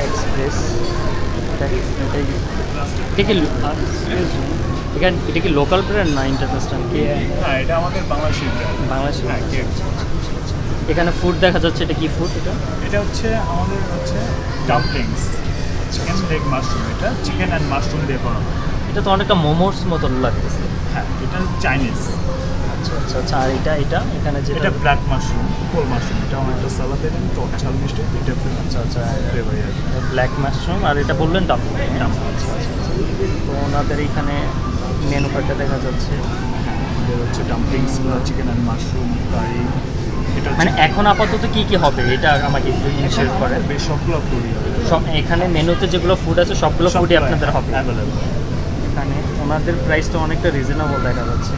Express এটা কি local brand না ইন্টারন্যাশনাল? কি হ্যাঁ, এটা আমাদের বাংলাদেশি ব্র্যান্ড। বাংলাদেশ? হ্যাঁ, KFC। এখানে ফুড দেখা যাচ্ছে, এটা কি ফুড? এটা হচ্ছে আমাদের ডাম্পলিংস, চিকেন লেগ মাশরুম। এটা চিকেন অ্যান্ড মাশরুম দিয়ে করা হয়। এটা তো অনেকটা মোমোস মতো লাগতেছে। হ্যাঁ, এটা চাইনিজ। আচ্ছা, আর এটা এখানে যেটা এটা ব্ল্যাক মাশরুম, কোল মাশরুম। এটা অনেকটা সালাদ দেন, টক ঝাল মিষ্টি দুইটা ফ্লেভার। ব্ল্যাক মাশরুম, আর এটা বললেন ডাম্পলিং। তো ওনাদের এখানে মেনু কার্ডটা দেখা যাচ্ছে। আমাদের ডাম্পলিংস, চিকেন অ্যান্ড মাশরুম কারি। এটা মানে এখন আপাতত কি কি হবে এটা আমাকে শেয়ার করেন। বেশ সবগুলো ফুডই হবে। সব এখানে মেনুতে যেগুলো ফুড আছে সবগুলো ফুডই আপনাদের হবে অ্যাভেলেবল। এখানে ওনাদের প্রাইসটা অনেকটা রিজনেবল দেখা যাচ্ছে।